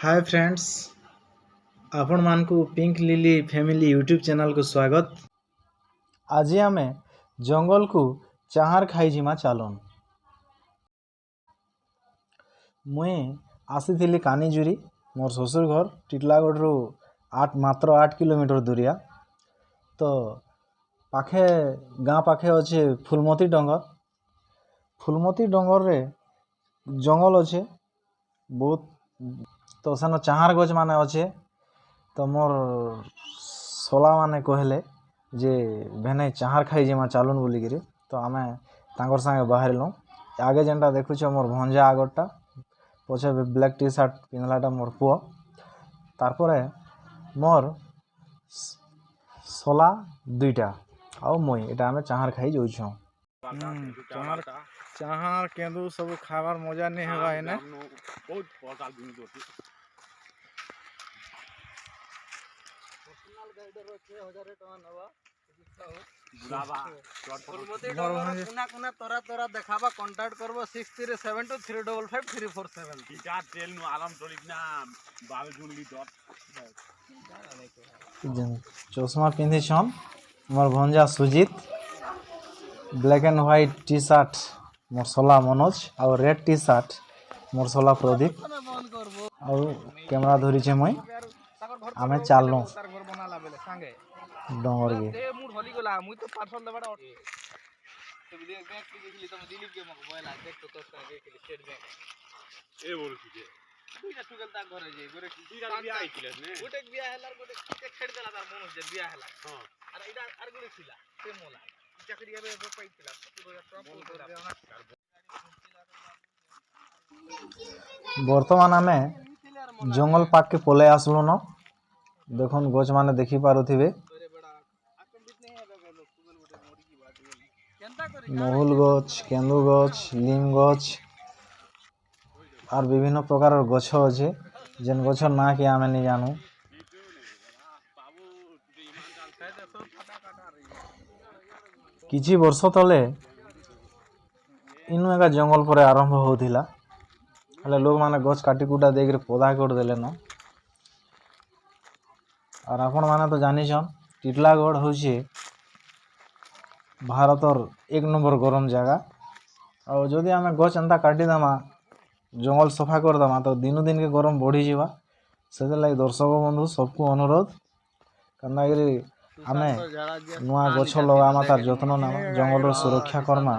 हाय friends, आपण मानकु pink lily family YouTube channel को स्वागत। आज आमे जंगल को चाहार खाई जिमा चालन। मुई आसी कानीजुरी मोर ससुर घर टिटलागढ़ रु मात्र 8 किलोमीटर दूरिया। तो पाखे गाँ पाखे अच्छे फुलमती डंगर रे जंगल अच्छे बहुत। तो सेन चाहार गछ माने अच्छे। तो मोर सोला माने कहले जे भेने चाहार खाई जिमा चालुन बोलिकी। तो आमे तांकर संगे बाहरिलु। आगे जेनटा देखुछ मोर भंजा आगरटा, पछे ब्लैक टी शर्ट पिंधलाटा मोर पुओ, तारपरे मोर सोला दुईटा आउ मुई एटा आमे चाहार खाई जाउछौ। चाहार केंदु सब खाबार मजा नहीं हेबा एने। बहुत प्रकार जिनिस होती। पर्सनल गाइडर 6000 टका नवा बुलावा फुलमती डंगर कुना तोरा देखाबा कांटेक्ट करबो 6372352347 टीका ट्रेल नु आलम टोलिक ना बाल जुनली डॉट चश्मा पिंधि छन मोर भंजा Sujit, black and white T shirt मोर सोला मनोज और रेड टी शर्ट मोर सोला प्रदीप और कैमरा धरी छे मुई। आमे चालनु डंगर के मूड होली गला मुई तो पार्सल देबाडा तो देख के देखली तुम दिलीप के मक मोबाइल देख तो तोर देखली स्टेट बैंक ए बोलछु जे दुईटा टुगल ता घरे जे गोरे दुईटा बियाह आइतिले ने गोटे बियाह हलार गोटे के छेड़ देला तार मनोज जे बियाह हला हां अरे इडा आर गोटे छिला से मोला चाकरी एबे पाइतिला 2000 वर्तमान आमे जंगल पाक के पले आसलु न। देखन गछ माने देखि पारुथिबे महुल गछ, केंदु गछ, लीम गछ और विभिन्न प्रकार गछ अच्छे जेन गछ ना कि आमे नहीं जानू। किछि वर्ष तले इनु एका जंगल पर आरंभ होथिला। हले लोग माने गछ काटी कुटा देकर पौधा कर देले न। और आपण माने तो जानि छन टिटलागढ़ होचे भारतर 1 नंबर गरम जगह। और जदि आमे गछ एंता काटी दमा जंगल सफा कर दमा तो दिनो दिन के गरम बढ़ी जीवा। से लागी दर्शक बंधु सबको अनुरोध कनागिरी आमे नुआ गछ लगामा तार जत्न नामा जंगल सुरक्षा करमा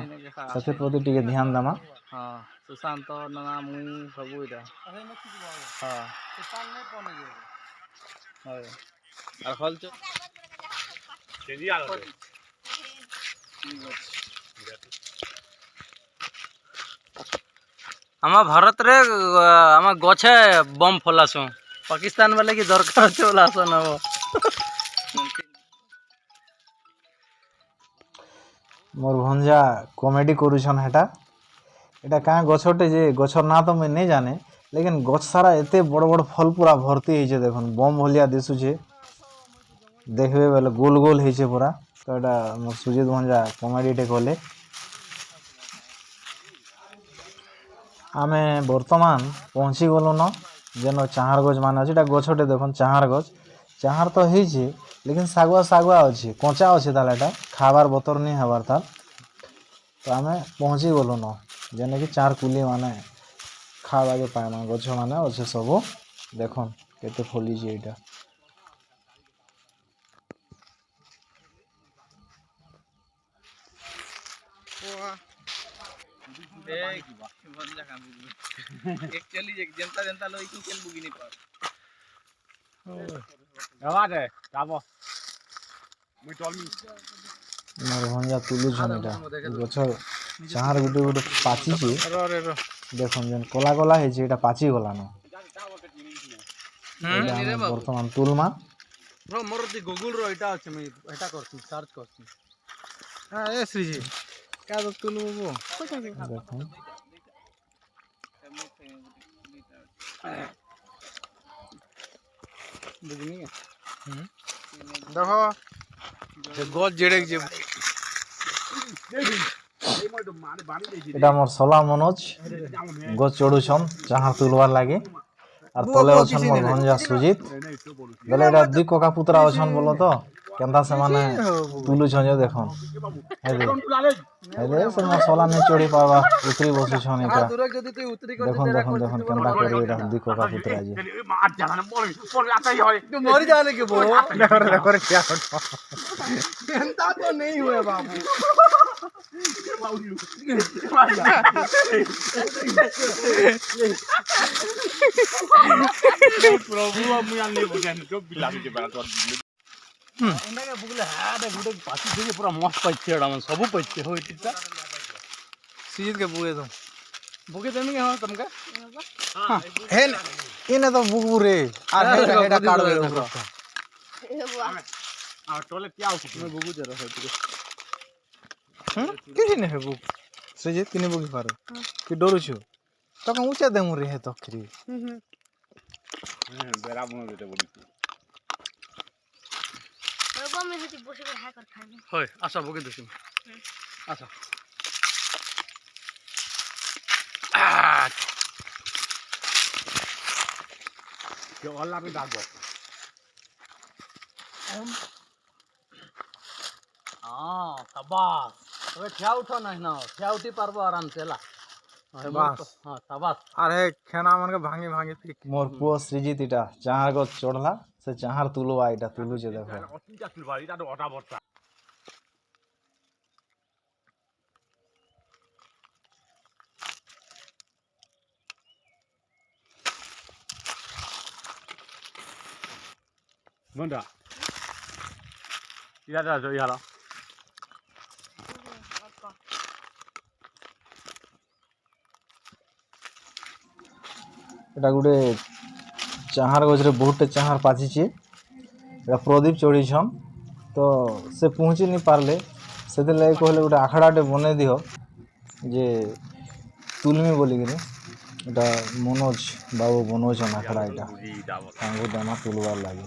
से प्रति टिके ध्यान दमा। हां सुशांत नाना मुई सबु इटा हां सुशांत नै पने जे हां আর হলচ কেজি আলো আমার ভারত রে আমার গছে বম ফলাছো পাকিস্তান वाले की दरकार আছে বলা আসো না मोर भंजा कॉमेडी करूछन हेटा एटा का गछटे जे गछर ना तो मैं नहीं जाने, लेकिन गछ सारा एते बड़ बड़ फल पूरा भर्ती है। देखन बम भलिया दिसुचे देखबे बेले गोल गोल है पूरा। तो एटा मोर सुजीत भंजा कॉमेडी टे कले। आमे वर्तमान पहुंची गलो न जेन चाहार गछ मान अछि। गछटे देखन चाहार गछ चाहार तो है लेकिन सागुआ सागुआ अच्छे कचा अच्छे ताले एटा खाबार बतर नहीं हबार ताल। तो आमे पहुंची गलो न जेने कि चार कुली माने खावा के पाएमा गछ माने अच्छे सब। देखन केते फली जे एटा एक्चुअली जनता जनता लोग की खेल बुगी नहीं पार आवाज है काबो मुई टॉलमी मोर भंजा तुलु छनेटा गछ चाहार गुटे गुटे पाची छे। देखन जन कोला कोला है जे एटा पाची गला न वर्तमान तुलमा ब्रो मोर दी गूगल रो एटा अछि मैं एटा करछु सर्च करछु। हां ए श्री जी क्या तो तुलु वो देखन बुझनी है देखो जे गछ जेड़े जे एटा मोर सोला मनोज गछ चढ़ुछन चाहार तुलवार लागे। আর তলে অছন মোর ভঞ্জা সুজিত বেলে এটা দুই ককা পুতরা অছন বলো তো কেনতা সেমানে তুলুছন যে দেখুন হেদে হেদে সে মশলা নে চড়ি পাবা উতরি বসুছন এটা দেখুন দেখুন দেখুন কেনতা করে এটা দুই ককা পুতরা যে मर जाने के वो देखो रे क्या चिंता तो नहीं हुए बाबू प्रभु আমি আর নেই বুঝেন তো বিলামি যে বেলা তোর এন্ডাকে বুগলে হাডে গুডে পাছি দিয়ে পুরা মস্ত পাইছে এডা মানে সব পাইছে হই তিতা सीज के बुए तो বুকে দেমি কে হয় तुमके है इने तो बुगु रे আর এটা কাট দে দেখো আর টলে কি আউছ তুমি বুগু জরা হয় তুই किसी ने है बुग सजित किने बुगी पारो कि डरू छु तो कम ऊंचा दे मुरे है तो खरी বেড়া বনে যেতে বলিছি বাবা আমি হচ্ছে বসে করে হ্যাঁ করে খাবো হয় আচ্ছা বুকে দিছি আচ্ছা কেউ আল্লাহ আমি ডাকবো সাবাস তবে ঠিয়া উঠো নাই না ঠিয়া উঠি পারবো আরাম চেলা বাস হ্যাঁ সাবাস আরে খানা मन के भांगी भांगी पिक মোর পুଅ শ্রীজিত এটা চাহার গছ চড়লা সে চাহার তুলবা এটা তুলুছে দেখো অতিটা তুলবা এটা তো অটা বর্তা Manda. Iya dah so iya lah. এটা গোটে চাহার গছরে বহুতটা চাহার পাচিছে এটা প্রদীপ চড়িছন তো সে পৌঁছি নি পারলে সেদিন কহলে গোটে আখড়াটে বনাই দিও যে তুলমি বলিকিনি এটা মনোজ বাবু বনৌছন আখড়া এটা তাঙ্কু দেমা তুলবার লাগে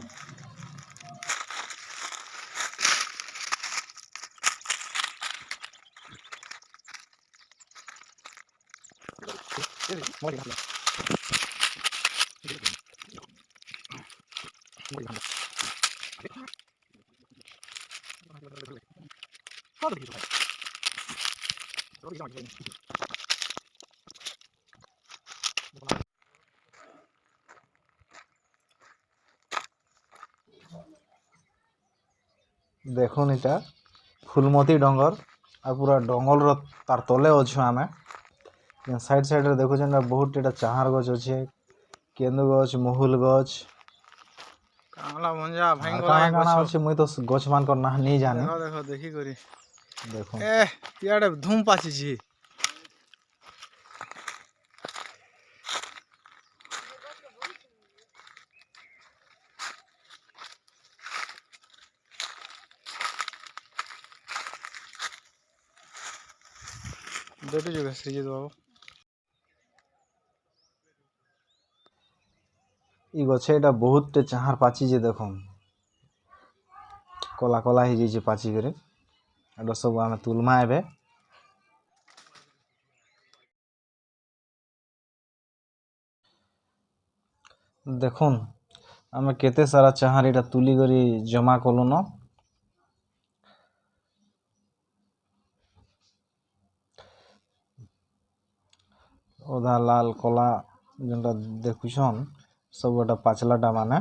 দেখুন এটা ফুলমতি ডঙ্গর আর পুরা ডঙ্গলর তার তলে অছু আমি সাইড সাইডে দেখুছেন বহুত এটা চাহার গছ আছে কেন্দু গছ মহুল গছ कांगला भंजा भांग আর কাଣା কাଣା আছে মুই তো গছ মানকর না নি জানি देखो देखो देखी करी দেখুন ए याडे धूम पाची छी देखो जो श्रीजित बाबू ই গছে এটা বহুতটা চাহার পাচিছে দেখুন কলা কলা হয়ে যাইছে পাচি করে এটা সব আমি তুলমা এবে দেখুন আমি কেতে সারা চাহার এটা তুলি করে জমা কলু ন ওদা লাল কলা যেটা দেখুছন सब गोटा पाचलाटा माने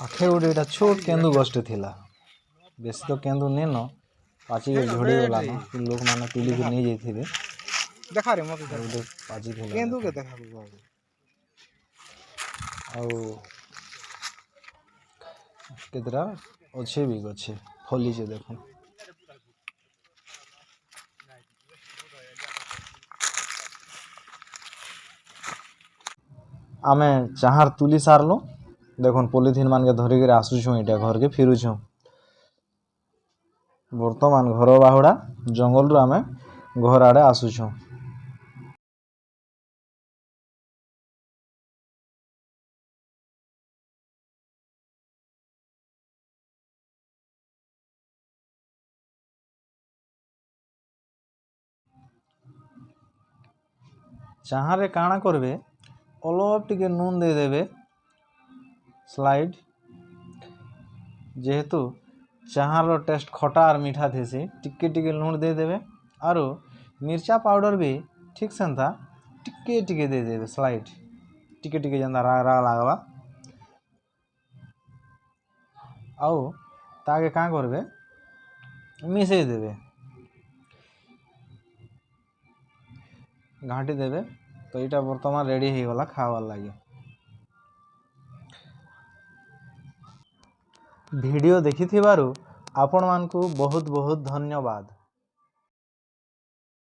आखे गोटे एटा छोट केंदु गछटे थिला बेसी तो केंदु नेन पाची के झोड़ी वाला न लोक माने तुली के नहीं जाइथिबे देखा रे मत गोटे पाची थिला केंदू के देखा बाबू ଆଉ କେତେଟା ଅଛେ ବି ଗଛେ ଫଲିଛେ ଦେଖୁନ୍ ଆମେ ଚାହାର ତୁଲି ସାରଲୁ ଦେଖୁନ୍ ପଲିଥିନ୍ ମାନକେ ଧରିକିରି ଆସୁଛୁଁ ଏଇଟା ଘରକେ ଫିରୁଛୁଁ ବର୍ତ୍ତମାନ ଘର ବାହୁଡ଼ା ଜଙ୍ଗଲରୁ ଆମେ घर आड़े आसुछुँ। चाहारे काଣା करबे अलप टिके नून दे देबे स्लाइड जेहेतु चाहार टेस्ट खटा और मीठा थेसी टिके टिके लूण दे देबे आरो मिर्चा पाउडर भी ठीक सेंता टिके टिके दे देबे स्लाइड टिके टिके जेंता राग राग लागवा आउ ताके काँ करबे मिसई देबे घाटी देबे। तो यहाँ बर्तमान रेडी हो गला खावार लगे। वीडियो देखि आपण मानकु बहुत बहुत धन्यवाद।